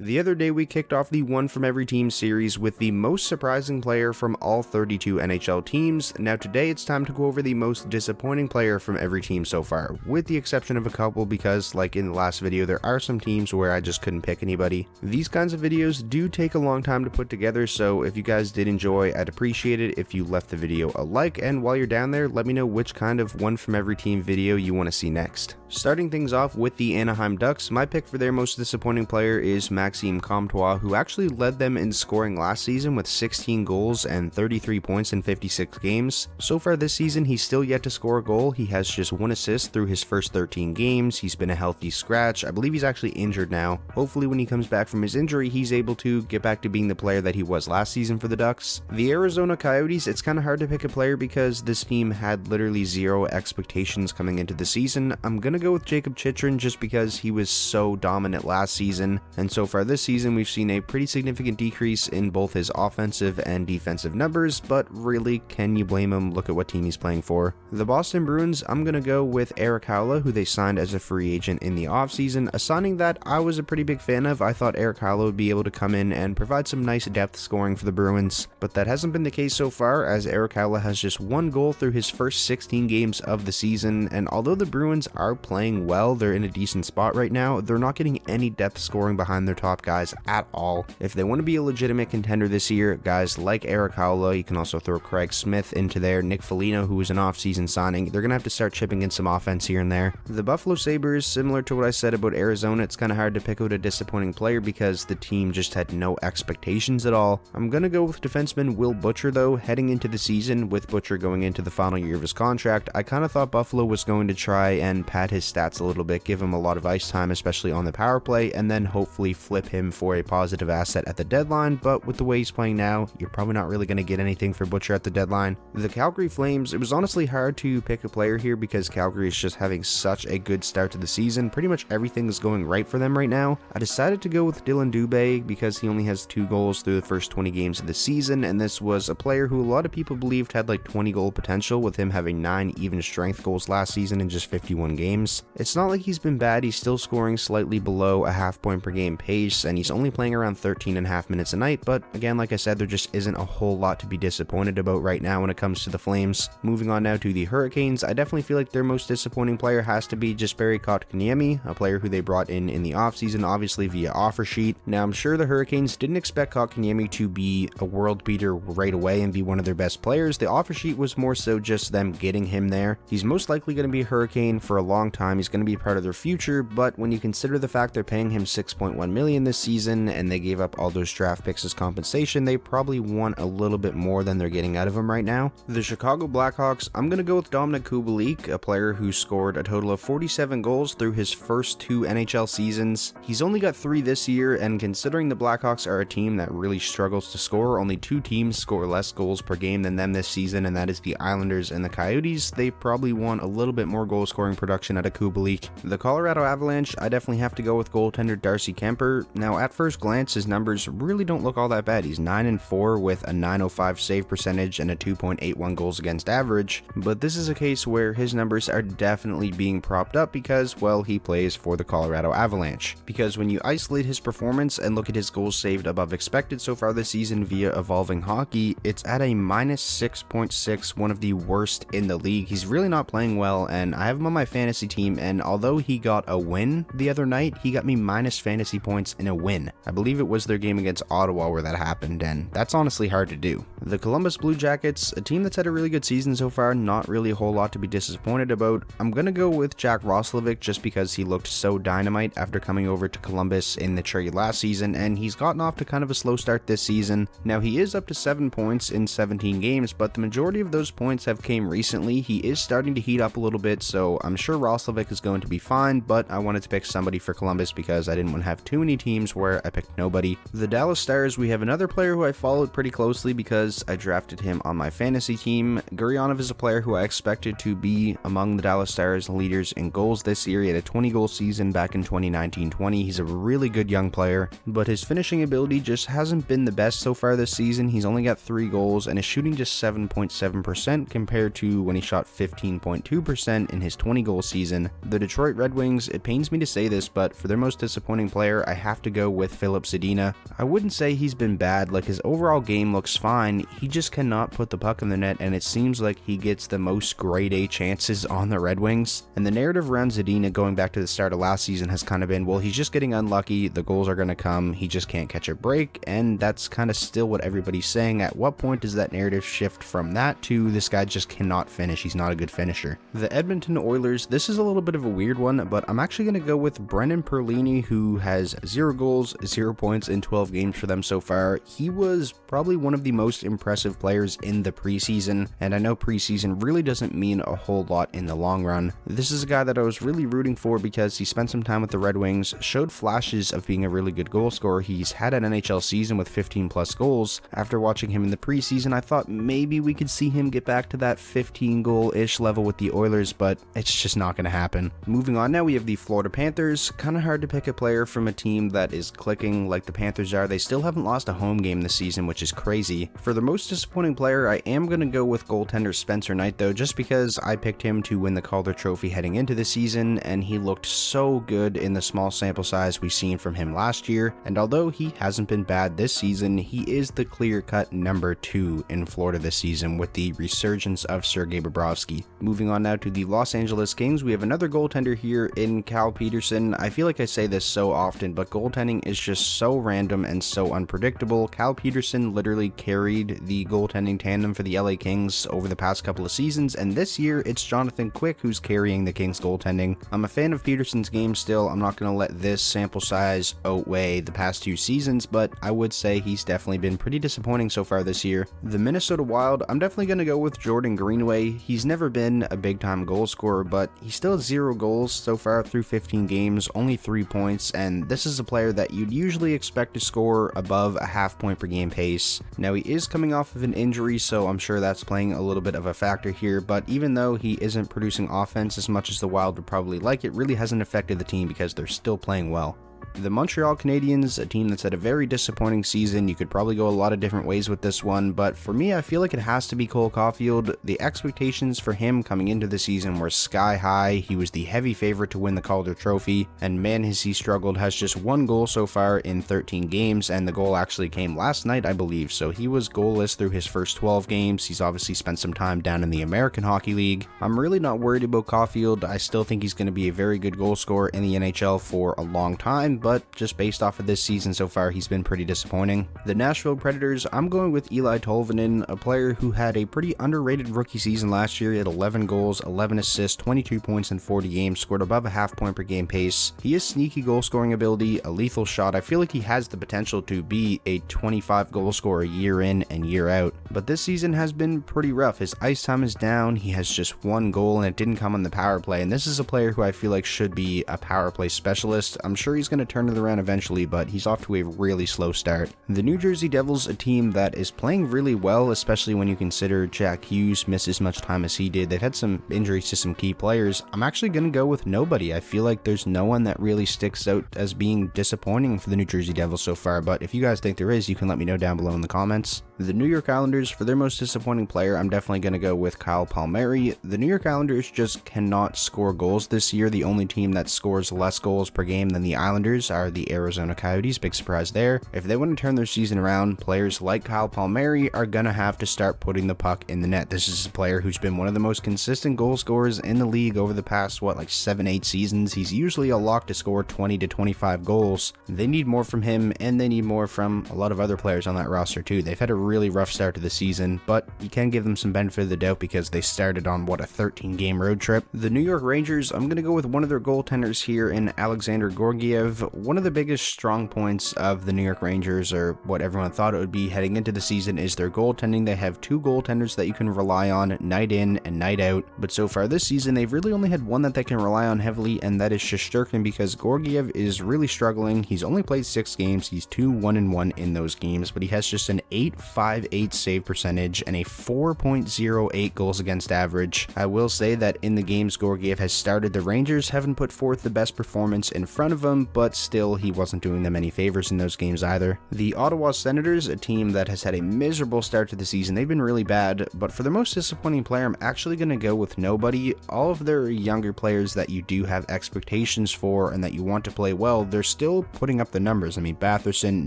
The other day we kicked off the one from every team series with the most surprising player from all 32 NHL teams. Now today it's time to go over the most disappointing player from every team so far, with the exception of a couple because like in the last video there are some teams where I just couldn't pick anybody. These kinds of videos do take a long time to put together, so if you guys did enjoy, I'd appreciate it if you left the video a like, and while you're down there let me know which kind of one from every team video you want to see next. Starting things off with the Anaheim Ducks, my pick for their most disappointing player is Maxime Comtois, who actually led them in scoring last season with 16 goals and 33 points in 56 games. So far this season, he's still yet to score a goal. He has just 1 assist through his first 13 games. He's been a healthy scratch. I believe he's actually injured now. Hopefully when he comes back from his injury, he's able to get back to being the player that he was last season for the Ducks. The Arizona Coyotes, it's kind of hard to pick a player because this team had literally zero expectations coming into the season. I'm gonna go with Jacob Chychrun just because he was so dominant last season, and so far this season we've seen a pretty significant decrease in both his offensive and defensive numbers, but really, can you blame him? Look at what team he's playing for. The Boston Bruins, I'm gonna go with Erik Haula, who they signed as a free agent in the offseason, a signing that I was a pretty big fan of. I thought Erik Haula would be able to come in and provide some nice depth scoring for the Bruins, but that hasn't been the case so far, as Erik Haula has just 1 goal through his first 16 games of the season, and although the Bruins are playing well, they're in a decent spot right now, they're not getting any depth scoring behind their top guys at all. If they want to be a legitimate contender this year, guys like Erik Haula, you can also throw Craig Smith into there, Nick Foligno, who was an off-season signing, they're going to have to start chipping in some offense here and there. The Buffalo Sabres, similar to what I said about Arizona, it's kind of hard to pick out a disappointing player because the team just had no expectations at all. I'm going to go with defenseman Will Butcher though. Heading into the season, with Butcher going into the final year of his contract, I kind of thought Buffalo was going to try and pad his stats a little bit, give him a lot of ice time, especially on the power play, and then hopefully flip him for a positive asset at the deadline, but with the way he's playing now, you're probably not really going to get anything for Butcher at the deadline. The Calgary Flames, it was honestly hard to pick a player here because Calgary is just having such a good start to the season. Pretty much everything is going right for them right now. I decided to go with Dylan Dubé because he only has 2 goals through the first 20 games of the season, and this was a player who a lot of people believed had like 20 goal potential, with him having 9 even strength goals last season in just 51 games. It's not like he's been bad, he's still scoring slightly below a half point per game pace, and he's only playing around 13.5 minutes a night, but again, like I said, there just isn't a whole lot to be disappointed about right now when it comes to the Flames. Moving on now to the Hurricanes, I definitely feel like their most disappointing player has to be Jesperi Kotkaniemi, a player who they brought in the offseason, obviously via offer sheet. Now, I'm sure the Hurricanes didn't expect Kotkaniemi to be a world beater right away and be one of their best players. The offer sheet was more so just them getting him there. He's most likely going to be a Hurricane for a long time. He's going to be part of their future, but when you consider the fact they're paying him $6.1 million this season and they gave up all those draft picks as compensation, they probably want a little bit more than they're getting out of him right now. The Chicago Blackhawks, I'm going to go with Dominik Kubalik, a player who scored a total of 47 goals through his first 2 NHL seasons. He's only got 3 this year, and considering the Blackhawks are a team that really struggles to score, only 2 teams score less goals per game than them this season, and that is the Islanders and the Coyotes. They probably want a little bit more goal scoring production out of Kubalik. The Colorado Avalanche, I definitely have to go with goaltender Darcy Kemper. Now at first glance, his numbers really don't look all that bad. He's 9-4 with a .905 save percentage and a 2.81 goals against average, but this is a case where his numbers are definitely being propped up because, well, he plays for the Colorado Avalanche. Because when you isolate his performance and look at his goals saved above expected so far this season via Evolving Hockey, it's at a -6.6, one of the worst in the league. He's really not playing well, and I have him on my fantasy team, and although he got a win the other night, he got me minus fantasy points in a win. I believe it was their game against Ottawa where that happened, and that's honestly hard to do. The Columbus Blue Jackets, a team that's had a really good season so far, not really a whole lot to be disappointed about. I'm gonna go with Jack Roslovic just because he looked so dynamite after coming over to Columbus in the trade last season, and he's gotten off to kind of a slow start this season. Now he is up to 7 points in 17 games, but the majority of those points have came recently. He is starting to heat up a little bit, so I'm sure Roslovic is going to be fine, but I wanted to pick somebody for Columbus because I didn't want to have too many teams where I picked nobody. The Dallas Stars, we have another player who I followed pretty closely because I drafted him on my fantasy team. Gurionov is a player who I expected to be among the Dallas Stars leaders in goals this year. He had a 20-goal season back in 2019-20. He's a really good young player, but his finishing ability just hasn't been the best so far this season. He's only got 3 goals and is shooting just 7.7% compared to when he shot 15.2% in his 20-goal season. The Detroit Red Wings, it pains me to say this, but for their most disappointing player, I have to go with Filip Zadina. I wouldn't say he's been bad, like his overall game looks fine, he just cannot put the puck in the net, and it seems like he gets the most grade A chances on the Red Wings. And the narrative around Zadina going back to the start of last season has kind of been, well, he's just getting unlucky, the goals are going to come, he just can't catch a break, and that's kind of still what everybody's saying. At what point does that narrative shift from that to this guy just cannot finish, he's not a good finisher? The Edmonton Oilers, this is a little bit of a weird one, but I'm actually going to go with Brendan Perlini, who has 0 goals, 0 points in 12 games for them so far. He was probably one of the most impressive players in the preseason, and I know preseason really doesn't mean a whole lot in the long run. This is a guy that I was really rooting for because he spent some time with the Red Wings, showed flashes of being a really good goal scorer. He's had an NHL season with 15 plus goals. After watching him in the preseason, I thought maybe we could see him get back to that 15 goal-ish level with the Oilers, but it's just not going to happen. Moving on now, we have the Florida Panthers. Kind of hard to pick a player from a team that is clicking like the Panthers are. They still haven't lost a home game this season, which is crazy. For the most disappointing player, I am going to go with goaltender Spencer Knight, though, just because I picked him to win the Calder Trophy heading into the season, and he looked so good in the small sample size we've seen from him last year. And although he hasn't been bad this season, he is the clear-cut number 2 in Florida this season with the resurgence of Sergei Bobrovsky. Moving on now to the Los Angeles Kings, we have another goaltender here in Cal Petersen. I feel like I say this so often, but goaltending is just so random and so unpredictable. Cal Petersen literally carried the goaltending tandem for the LA Kings over the past couple of seasons, and this year it's Jonathan Quick who's carrying the Kings goaltending. I'm a fan of Petersen's game still. I'm not going to let this sample size outweigh the past 2 seasons, but I would say he's definitely been pretty disappointing so far this year. The Minnesota Wild, I'm definitely going to go with Jordan Greenway. He's never been a big-time goal scorer, but he still has 0 goals so far through 15 games, only 3 points, and this is a player that you'd usually expect to score above a half point per game pace. Now, he is coming off of an injury, so I'm sure that's playing a little bit of a factor here, but even though he isn't producing offense as much as the Wild would probably like, it really hasn't affected the team because they're still playing well. The Montreal Canadiens, a team that's had a very disappointing season. You could probably go a lot of different ways with this one, but for me, I feel like it has to be Cole Caulfield. The expectations for him coming into the season were sky high. He was the heavy favorite to win the Calder Trophy, and man, has he struggled. Has just 1 goal so far in 13 games, and the goal actually came last night, I believe, so he was goalless through his first 12 games. He's obviously spent some time down in the American Hockey League. I'm really not worried about Caulfield. I still think he's going to be a very good goal scorer in the NHL for a long time, but just based off of this season so far, he's been pretty disappointing. The Nashville Predators, I'm going with Eli Tolvanen, a player who had a pretty underrated rookie season last year. He had 11 goals, 11 assists, 22 points in 40 games, scored above a half point per game pace. He has sneaky goal scoring ability, a lethal shot. I feel like he has the potential to be a 25 goal scorer year in and year out, but this season has been pretty rough. His ice time is down, he has just 1 goal, and it didn't come on the power play, and this is a player who I feel like should be a power play specialist. I'm sure he's going to turn it around eventually, but he's off to a really slow start. The New Jersey Devils, a team that is playing really well, especially when you consider Jack Hughes missed as much time as he did. They've had some injuries to some key players. I'm actually going to go with nobody. I feel like there's no one that really sticks out as being disappointing for the New Jersey Devils so far, but if you guys think there is, you can let me know down below in the comments. The New York Islanders, for their most disappointing player, I'm definitely going to go with Kyle Palmieri. The New York Islanders just cannot score goals this year. The only team that scores less goals per game than the Islanders are the Arizona Coyotes. Big surprise there. If they want to turn their season around, players like Kyle Palmieri are going to have to start putting the puck in the net. This is a player who's been one of the most consistent goal scorers in the league over the past, like 7-8 seasons. He's usually a lock to score 20 to 25 goals. They need more from him, and they need more from a lot of other players on that roster too. They've had a really rough start to the season, but you can give them some benefit of the doubt because they started on a 13-game road trip. The New York Rangers, I'm going to go with one of their goaltenders here in Alexander Georgiev. One of the biggest strong points of the New York Rangers, or what everyone thought it would be heading into the season, is their goaltending. They have 2 goaltenders that you can rely on night in and night out, but so far this season they've really only had one that they can rely on heavily, and that is Shesterkin, because Georgiev is really struggling. He's only played 6 games. He's 2-1-1 in those games, but he has just an .858 save percentage and a 4.08 goals against average. I will say that in the games Georgiev has started, the Rangers haven't put forth the best performance in front of him, but still, he wasn't doing them any favors in those games either. The Ottawa Senators, a team that has had a miserable start to the season, they've been really bad, but for the most disappointing player, I'm actually going to go with nobody. All of their younger players that you do have expectations for and that you want to play well, they're still putting up the numbers. I mean, Batherson,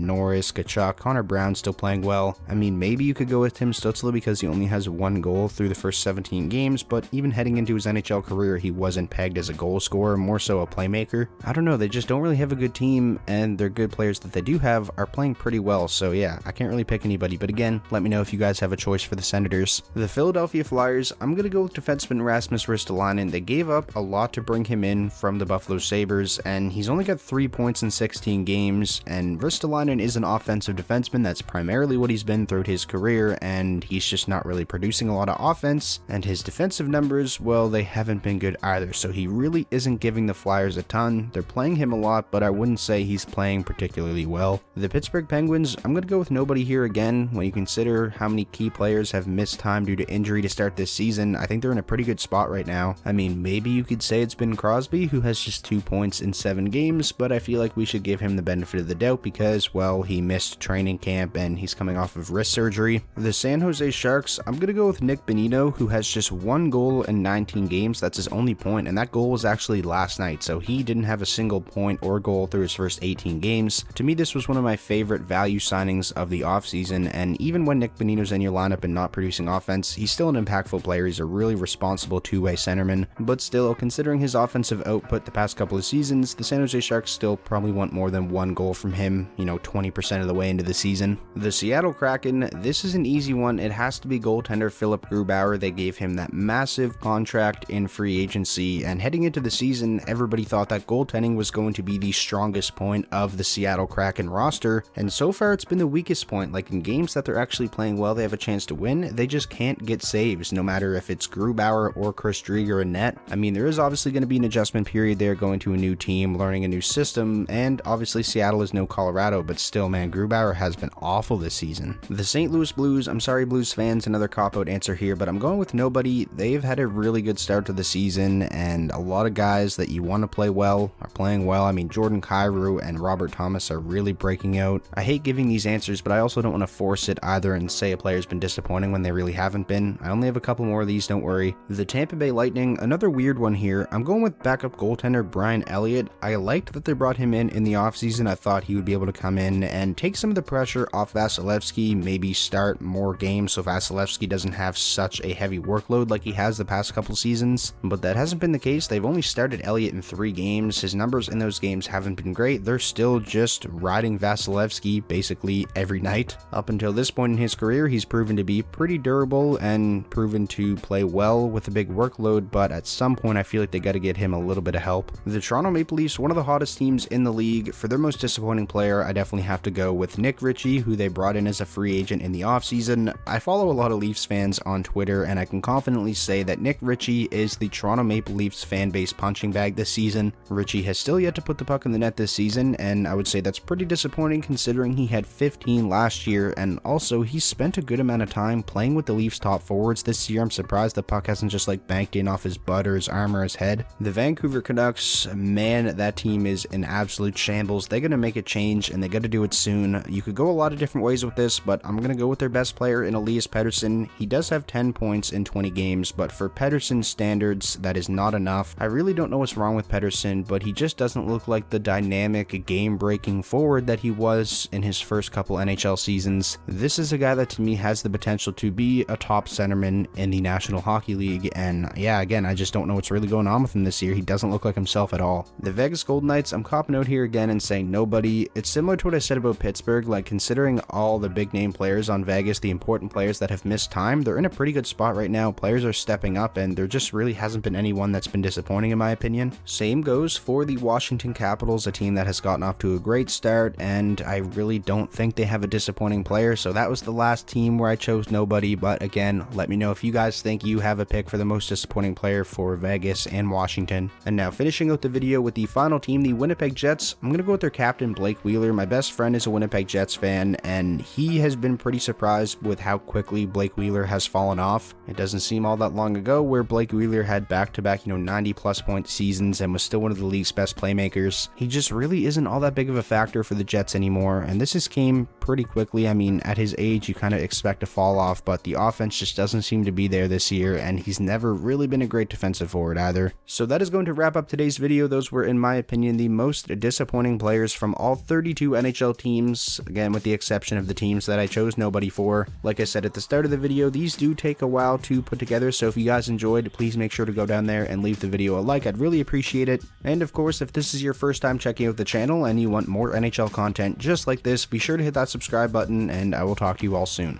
Norris, Tkachuk, Connor Brown still playing well. I mean, maybe you could go with Tim Stützle because he only has one goal through the first 17 games, but even heading into his NHL career, he wasn't pegged as a goal scorer, more so a playmaker. I don't know, they just don't really have a good team, and their good players that they do have are playing pretty well, so yeah, I can't really pick anybody, but again, let me know if you guys have a choice for the Senators. The Philadelphia Flyers, I'm gonna go with defenseman Rasmus Ristolainen. They gave up a lot to bring him in from the Buffalo Sabres, and he's only got 3 points in 16 games, and Ristolainen is an offensive defenseman. That's primarily what he's been throughout his career, and he's just not really producing a lot of offense, and his defensive numbers, well, they haven't been good either, so he really isn't giving the Flyers a ton. They're playing him a lot, but I wouldn't say he's playing particularly well. The Pittsburgh Penguins, I'm gonna go with nobody here again. When you consider how many key players have missed time due to injury to start this season, I think they're in a pretty good spot right now. I mean, maybe you could say it's been Crosby, who has just 2 points in 7 games, but I feel like we should give him the benefit of the doubt because, well, he missed training camp and he's coming off of wrist surgery. The San Jose Sharks, I'm gonna go with Nick Bonino, who has just 1 goal in 19 games. That's his only point, and that goal was actually last night, so he didn't have a single point or goal through his first 18 games. To me, this was one of my favorite value signings of the offseason, and even when Nick Bonino's in your lineup and not producing offense, he's still an impactful player. He's a really responsible two-way centerman, but still, considering his offensive output the past couple of seasons, the San Jose Sharks still probably want more than 1 goal from him, 20% of the way into the season. The Seattle Kraken, this is an easy one. It has to be goaltender Philip Grubauer. They gave him that massive contract in free agency, and heading into the season, everybody thought that goaltending was going to be the strongest point of the Seattle Kraken roster, and so far it's been the weakest point. Like in games that they're actually playing well, they have a chance to win, they just can't get saves, no matter if it's Grubauer or Chris Driedger in net. I mean, there is obviously going to be an adjustment period there, going to a new team, learning a new system, and obviously Seattle is no Colorado, but still, man, Grubauer has been awful this season. The St. Louis Blues, I'm sorry Blues fans, another cop-out answer here, but I'm going with nobody. They've had a really good start to the season, and a lot of guys that you want to play well are playing well. I mean, Jordan Kyrou and Robert Thomas are really breaking out. I hate giving these answers, but I also don't want to force it either and say a player's been disappointing when they really haven't been. I only have a couple more of these, don't worry. The Tampa Bay Lightning, another weird one here. I'm going with backup goaltender Brian Elliott. I liked that they brought him in the offseason. I thought he would be able to come in and take some of the pressure off Vasilevsky, maybe start more games so Vasilevsky doesn't have such a heavy workload like he has the past couple seasons, but that hasn't been the case. They've only started Elliott in 3 games. His numbers in those games haven't been great. They're still just riding Vasilevsky basically every night. Up until this point in his career, he's proven to be pretty durable and proven to play well with a big workload, but at some point I feel like they got to get him a little bit of help. The Toronto Maple Leafs, one of the hottest teams in the league. For their most disappointing player, I definitely have to go with Nick Ritchie, who they brought in as a free agent in the offseason. I follow a lot of Leafs fans on Twitter, and I can confidently say that Nick Ritchie is the Toronto Maple Leafs fan base punching bag this season. Ritchie has still yet to put the puck in the net this season, and I would say that's pretty disappointing considering he had 15 last year, and also he spent a good amount of time playing with the Leafs top forwards this year. I'm surprised the puck hasn't just banked in off his butt or his arm or his head. The Vancouver Canucks, man, that team is in absolute shambles. They're going to make a change, and they got to do it soon. You could go a lot of different ways with this, but I'm going to go with their best player in Elias Pettersson. He does have 10 points in 20 games, but for Pettersson's standards, that is not enough. I really don't know what's wrong with Pettersson, but he just doesn't look like the dynamic, game-breaking forward that he was in his first couple NHL seasons. This is a guy that to me has the potential to be a top centerman in the National Hockey League, and yeah, again, I just don't know what's really going on with him this year. He doesn't look like himself at all. The Vegas Golden Knights, I'm copping out here again and saying nobody. It's similar to what I said about Pittsburgh, considering all the big name players on Vegas, the important players that have missed time, they're in a pretty good spot right now. Players are stepping up, and there just really hasn't been anyone that's been disappointing in my opinion. Same goes for the Washington Capitals, a team that has gotten off to a great start, and I really don't think they have a disappointing player, so that was the last team where I chose nobody. But again, let me know if you guys think you have a pick for the most disappointing player for Vegas and Washington. And now finishing out the video with the final team, the Winnipeg Jets, I'm going to go with their captain Blake Wheeler. My best friend is a Winnipeg Jets fan, and he has been pretty surprised with how quickly Blake Wheeler has fallen off. It doesn't seem all that long ago where Blake Wheeler had back-to-back 90-plus point seasons and was still one of the league's best playmakers. He he just really isn't all that big of a factor for the Jets anymore, and this just came pretty quickly. I mean, at his age, you kind of expect to fall off, but the offense just doesn't seem to be there this year, and he's never really been a great defensive forward either. So that is going to wrap up today's video. Those were, in my opinion, the most disappointing players from all 32 NHL teams, again, with the exception of the teams that I chose nobody for. Like I said at the start of the video, these do take a while to put together, so if you guys enjoyed, please make sure to go down there and leave the video a like. I'd really appreciate it. And of course, if this is your first time checking out the channel and you want more NHL content just like this, be sure to hit that subscribe button, and I will talk to you all soon.